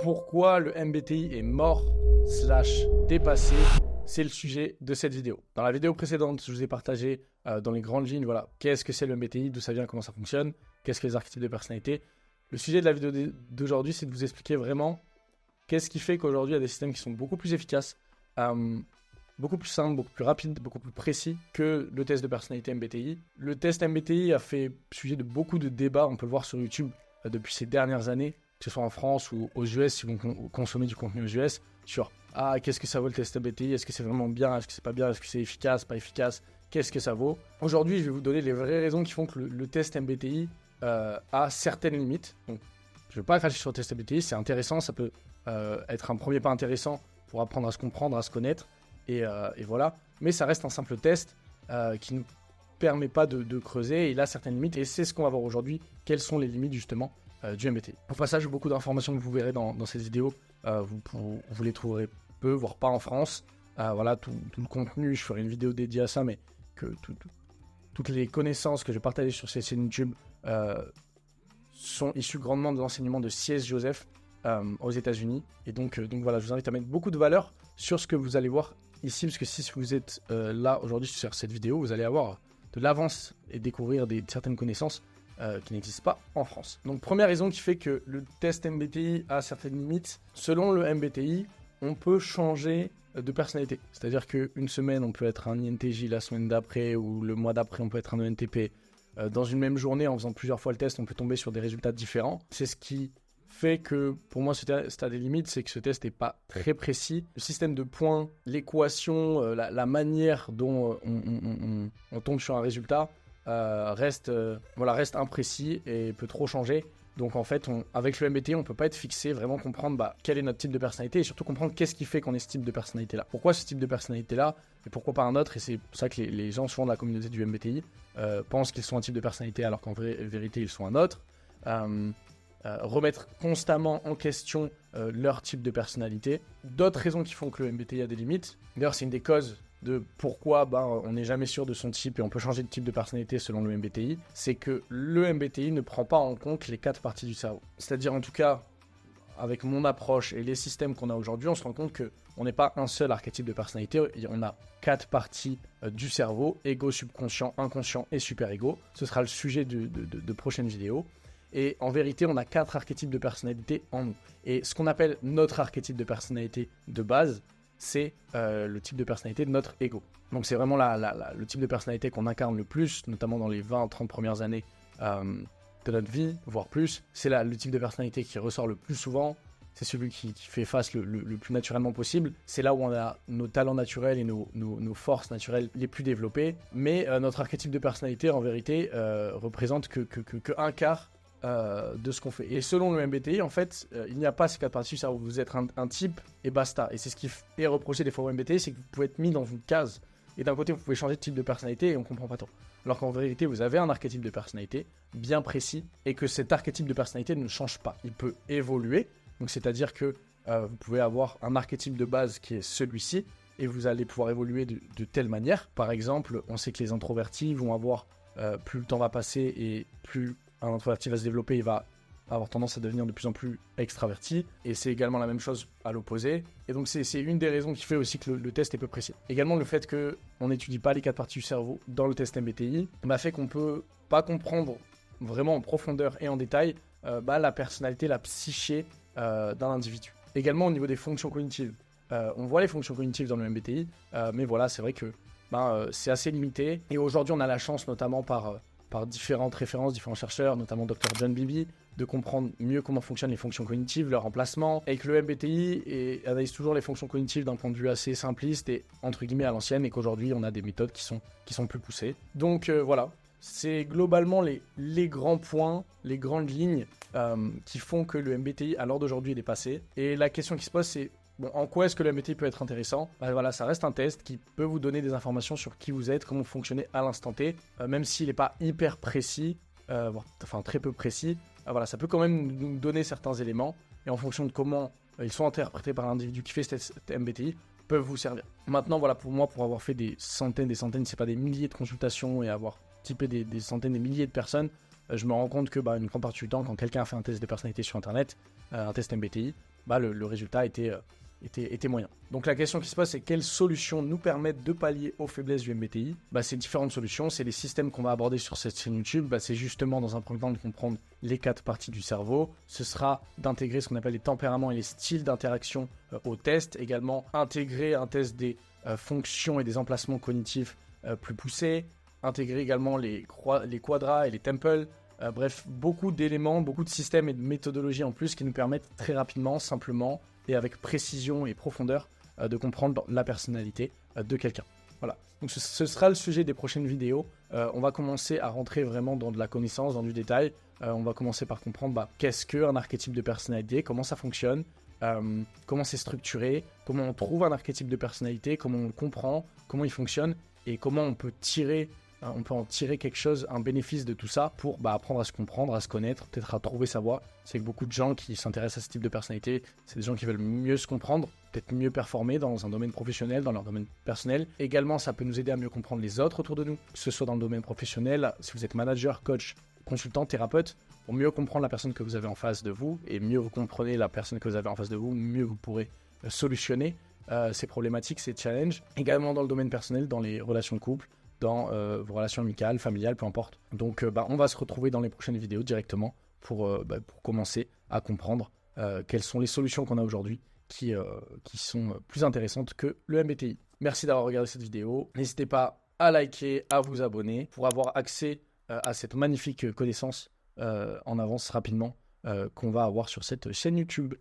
Pourquoi le MBTI est mort / dépassé? C'est le sujet de cette vidéo. Dans la vidéo précédente, je vous ai partagé dans les grandes lignes, voilà, qu'est-ce que c'est le MBTI, d'où ça vient, comment ça fonctionne, qu'est-ce que les archétypes de personnalité. Le sujet de la vidéo d'aujourd'hui, c'est de vous expliquer vraiment qu'est-ce qui fait qu'aujourd'hui, il y a des systèmes qui sont beaucoup plus efficaces, beaucoup plus simples, beaucoup plus rapides, beaucoup plus précis que le test de personnalité MBTI. Le test MBTI a fait sujet de beaucoup de débats, on peut le voir sur YouTube depuis ces dernières années, que ce soit en France ou aux US, si vous consommez du contenu aux US, sur qu'est-ce que ça vaut le test MBTI, est-ce que c'est vraiment bien, est-ce que c'est pas bien, est-ce que c'est efficace, pas efficace, qu'est-ce que ça vaut. Aujourd'hui, je vais vous donner les vraies raisons qui font que le test MBTI a certaines limites. Donc, je ne vais pas cracher sur le test MBTI, c'est intéressant, ça peut être un premier pas intéressant pour apprendre à se comprendre, à se connaître, et voilà. Mais ça reste un simple test qui ne permet pas de creuser, et il a certaines limites, et c'est ce qu'on va voir aujourd'hui, quelles sont les limites justement du MBTI. Au passage, beaucoup d'informations que vous verrez dans cette vidéo, vous les trouverez peu, voire pas en France. Voilà, tout le contenu, je ferai une vidéo dédiée à ça, mais que toutes les connaissances que je partage sur cette chaîne YouTube sont issues grandement de l'enseignement de C.S. Joseph aux États-Unis. Et donc voilà, je vous invite à mettre beaucoup de valeur sur ce que vous allez voir ici, parce que si vous êtes là aujourd'hui sur cette vidéo, vous allez avoir de l'avance et découvrir certaines connaissances qui n'existent pas en France. Donc première raison qui fait que le test MBTI a certaines limites, selon le MBTI, on peut changer de personnalité. C'est-à-dire qu'une semaine, on peut être un INTJ, la semaine d'après ou le mois d'après, on peut être un ENTP. Dans une même journée, en faisant plusieurs fois le test, on peut tomber sur des résultats différents. C'est ce qui fait que, pour moi, ce test a des limites, c'est que ce test n'est pas très précis. Le système de points, l'équation, la manière dont on tombe sur un résultat reste imprécis et peut trop changer. Donc en fait, avec le MBTI, on ne peut pas être fixé, vraiment comprendre quel est notre type de personnalité et surtout comprendre qu'est-ce qui fait qu'on est ce type de personnalité-là. Pourquoi ce type de personnalité-là et pourquoi pas un autre. Et c'est pour ça que les gens, souvent de la communauté du MBTI, pensent qu'ils sont un type de personnalité alors qu'en vérité, ils sont un autre. Remettre constamment en question leur type de personnalité. D'autres raisons qui font que le MBTI a des limites. D'ailleurs, c'est une des causes de pourquoi on n'est jamais sûr de son type et on peut changer de type de personnalité selon le MBTI, c'est que le MBTI ne prend pas en compte les 4 parties du cerveau. C'est-à-dire, en tout cas, avec mon approche et les systèmes qu'on a aujourd'hui, on se rend compte qu'on n'est pas un seul archétype de personnalité, on a 4 parties du cerveau, égo, subconscient, inconscient et super-égo. Ce sera le sujet de prochaines vidéos. Et en vérité, on a 4 archétypes de personnalité en nous. Et ce qu'on appelle notre archétype de personnalité de base, c'est le type de personnalité de notre ego. Donc c'est vraiment le type de personnalité qu'on incarne le plus, notamment dans les 20-30 premières années de notre vie, voire plus. C'est le type de personnalité qui ressort le plus souvent. C'est celui qui fait face le plus naturellement possible. C'est là où on a nos talents naturels et nos forces naturelles les plus développées. Mais notre archétype de personnalité, en vérité, représente que un quart de ce qu'on fait. Et selon le MBTI, en fait, il n'y a pas ces 4 parties du cerveau. Vous êtes un type et basta. Et c'est ce qui est reproché des fois au MBTI, c'est que vous pouvez être mis dans une case. Et d'un côté, vous pouvez changer de type de personnalité et on ne comprend pas trop. Alors qu'en vérité, vous avez un archétype de personnalité bien précis et que cet archétype de personnalité ne change pas. Il peut évoluer. Donc, c'est-à-dire que vous pouvez avoir un archétype de base qui est celui-ci et vous allez pouvoir évoluer de telle manière. Par exemple, on sait que les introvertis vont avoir, plus le temps va passer et plus un introverti va se développer, il va avoir tendance à devenir de plus en plus extraverti. Et c'est également la même chose à l'opposé. Et donc c'est une des raisons qui fait aussi que le test est peu précis. Également le fait qu'on n'étudie pas les 4 parties du cerveau dans le test MBTI fait qu'on ne peut pas comprendre vraiment en profondeur et en détail la personnalité, la psyché d'un individu. Également au niveau des fonctions cognitives. On voit les fonctions cognitives dans le MBTI, mais voilà, c'est vrai que c'est assez limité. Et aujourd'hui, on a la chance, notamment par différentes références, différents chercheurs, notamment Dr. John Bowlby, de comprendre mieux comment fonctionnent les fonctions cognitives, leur emplacement, et que le MBTI analyse toujours les fonctions cognitives d'un point de vue assez simpliste et entre guillemets à l'ancienne, et qu'aujourd'hui on a des méthodes qui sont plus poussées. Donc voilà, c'est globalement les grands points, les grandes lignes qui font que le MBTI à l'heure d'aujourd'hui est dépassé. Et la question qui se pose, c'est en quoi est-ce que le MBTI peut être intéressant ? Voilà, ça reste un test qui peut vous donner des informations sur qui vous êtes, comment vous fonctionnez à l'instant T, même s'il n'est pas hyper précis, très peu précis. Voilà, ça peut quand même nous donner certains éléments, et en fonction de comment ils sont interprétés par l'individu qui fait cet MBTI, peuvent vous servir. Maintenant, voilà, pour moi, pour avoir fait des centaines, c'est pas des milliers de consultations et avoir typé des centaines, des milliers de personnes, je me rends compte que une grande partie du temps, quand quelqu'un a fait un test de personnalité sur Internet, un test MBTI, le résultat était moyen. Donc la question qui se pose, c'est quelles solutions nous permettent de pallier aux faiblesses du MBTI? C'est différentes solutions, c'est les systèmes qu'on va aborder sur cette chaîne YouTube. C'est justement dans un premier temps de comprendre les 4 parties du cerveau. Ce sera d'intégrer ce qu'on appelle les tempéraments et les styles d'interaction au test. Également intégrer un test des fonctions et des emplacements cognitifs plus poussés. Intégrer également les quadras et les temples. Bref, beaucoup d'éléments, beaucoup de systèmes et de méthodologies en plus qui nous permettent très rapidement, simplement et avec précision et profondeur de comprendre la personnalité de quelqu'un. Voilà, donc ce sera le sujet des prochaines vidéos. On va commencer à rentrer vraiment dans de la connaissance, dans du détail. On va commencer par comprendre qu'est-ce qu'un archétype de personnalité, comment ça fonctionne, comment c'est structuré, comment on trouve un archétype de personnalité, comment on le comprend, comment il fonctionne et comment on peut en tirer quelque chose, un bénéfice de tout ça pour apprendre à se comprendre, à se connaître, peut-être à trouver sa voie. C'est que beaucoup de gens qui s'intéressent à ce type de personnalité, c'est des gens qui veulent mieux se comprendre, peut-être mieux performer dans un domaine professionnel, dans leur domaine personnel. Également, ça peut nous aider à mieux comprendre les autres autour de nous, que ce soit dans le domaine professionnel, si vous êtes manager, coach, consultant, thérapeute, pour mieux comprendre la personne que vous avez en face de vous, et mieux vous comprenez la personne que vous avez en face de vous, mieux vous pourrez solutionner ces problématiques, ces challenges. Également dans le domaine personnel, dans les relations de couple, dans vos relations amicales, familiales, peu importe. Donc on va se retrouver dans les prochaines vidéos directement pour commencer à comprendre quelles sont les solutions qu'on a aujourd'hui qui sont plus intéressantes que le MBTI. Merci d'avoir regardé cette vidéo. N'hésitez pas à liker, à vous abonner pour avoir accès à cette magnifique connaissance en avance rapidement qu'on va avoir sur cette chaîne YouTube.